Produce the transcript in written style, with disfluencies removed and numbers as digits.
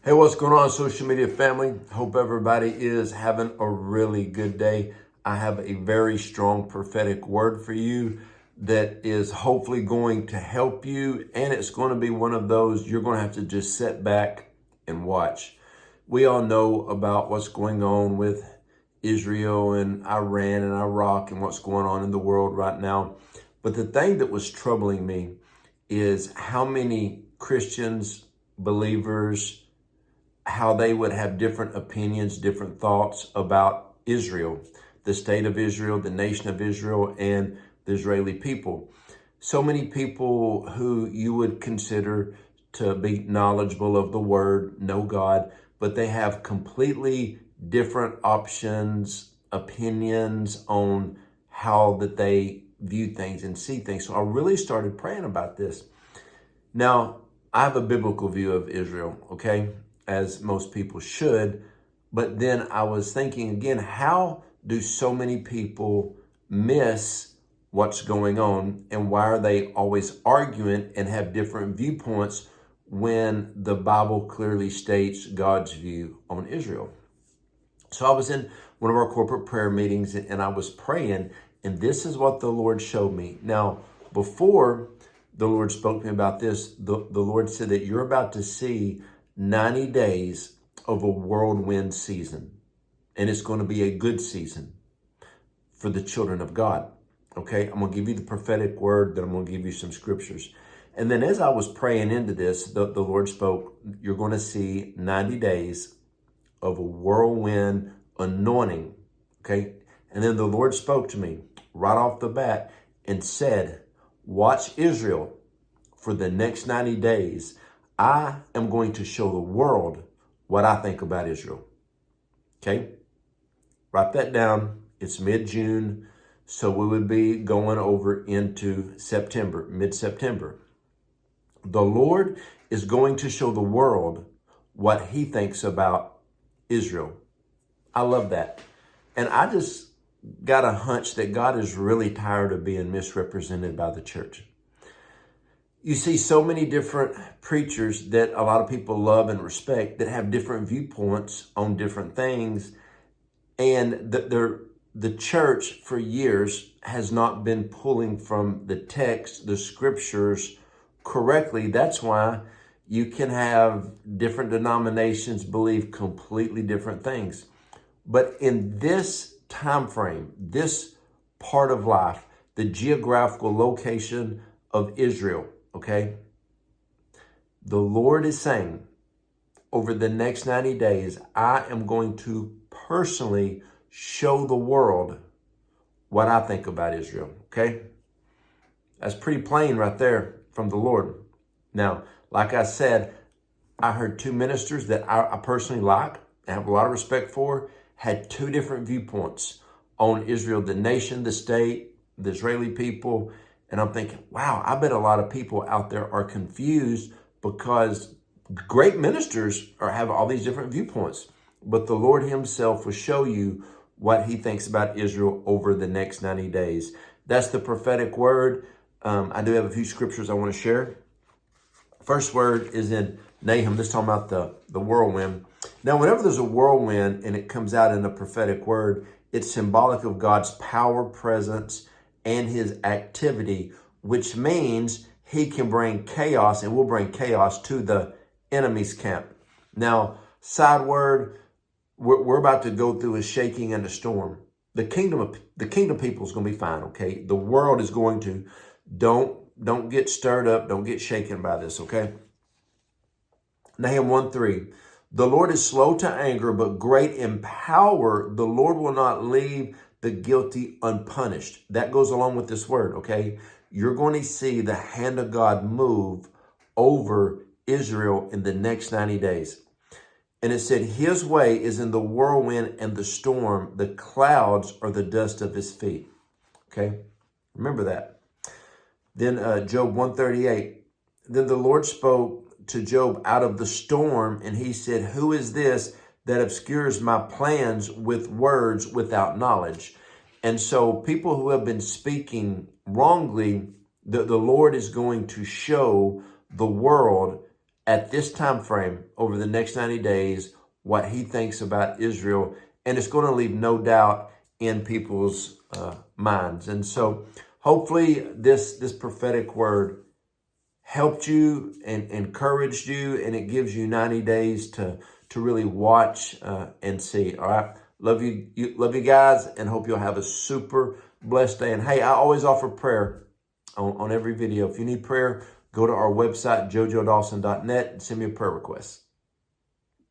Hey, what's going on, social media family? Hope everybody is having a really good day. I have a very strong prophetic word for you that is hopefully going to help you, and it's going to be one of those you're going to have to just sit back and watch. We all know about what's going on with Israel and Iran and Iraq and what's going on in the world right now. But the thing that was troubling me is how many Christians, believers, how they would have different opinions, different thoughts about Israel, the state of Israel, the nation of Israel, and the Israeli people. So many people who you would consider to be knowledgeable of the word, know God, but they have completely different options, opinions on how that they view things and see things. So I really started praying about this. Now, I have a biblical view of Israel, okay, as most people should. But then I was thinking again, how do so many people miss what's going on, and why are they always arguing and have different viewpoints when the Bible clearly states God's view on Israel? So I was in one of our corporate prayer meetings and I was praying, and this is what the Lord showed me. Now, before the Lord spoke to me about this, the Lord said that you're about to see 90 days of a whirlwind season, and it's going to be a good season for the children of God. Okay, I'm going to give you the prophetic word, then I'm going to give you some scriptures. And then as I was praying into this, the Lord spoke, you're going to see 90 days of a whirlwind anointing. Okay, and then the Lord spoke to me right off the bat and said, watch Israel for the next 90 days. I am going to show the world what I think about Israel. Okay? Write that down. It's mid-June, so we would be going over into September, mid-September. The Lord is going to show the world what he thinks about Israel. I love that. And I just got a hunch that God is really tired of being misrepresented by the church. You see so many different preachers that a lot of people love and respect that have different viewpoints on different things. And the church for years has not been pulling from the text, the scriptures correctly. That's why you can have different denominations believe completely different things. But in this time frame, this part of life, the geographical location of Israel, okay, the Lord is saying over the next 90 days, I am going to personally show the world what I think about Israel, okay? That's pretty plain right there from the Lord. Now, like I said, I heard two ministers that I personally like and have a lot of respect for, had two different viewpoints on Israel, the nation, the state, the Israeli people. And I'm thinking, wow, I bet a lot of people out there are confused because great ministers have all these different viewpoints. But the Lord himself will show you what he thinks about Israel over the next 90 days. That's the prophetic word. I do have a few scriptures I want to share. First word is in Nahum. This is talking about the whirlwind. Now, whenever there's a whirlwind and it comes out in a prophetic word, it's symbolic of God's power, presence, and his activity, which means he can bring chaos and will bring chaos to the enemy's camp. Now, side word, we're about to go through a shaking and a storm. The kingdom people is going to be fine, okay? The world is going to. Don't get stirred up. Don't get shaken by this, okay? Nahum 1:3. The Lord is slow to anger, but great in power. The Lord will not leave the guilty unpunished. That goes along with this word, okay? You're going to see the hand of God move over Israel in the next 90 days. And it said, his way is in the whirlwind and the storm. The clouds are the dust of his feet. Okay? Remember that. Then Job 138. Then the Lord spoke to Job out of the storm, and he said, who is this that obscures my plans with words without knowledge? And so people who have been speaking wrongly, the Lord is going to show the world at this time frame over the next 90 days what he thinks about Israel, and it's going to leave no doubt in people's minds. And so hopefully this prophetic word helped you and encouraged you, and it gives you 90 days to really watch and see. All right. Love you guys, and hope you'll have a super blessed day. And hey, I always offer prayer on every video. If you need prayer, go to our website, jojodawson.net, and send me a prayer request.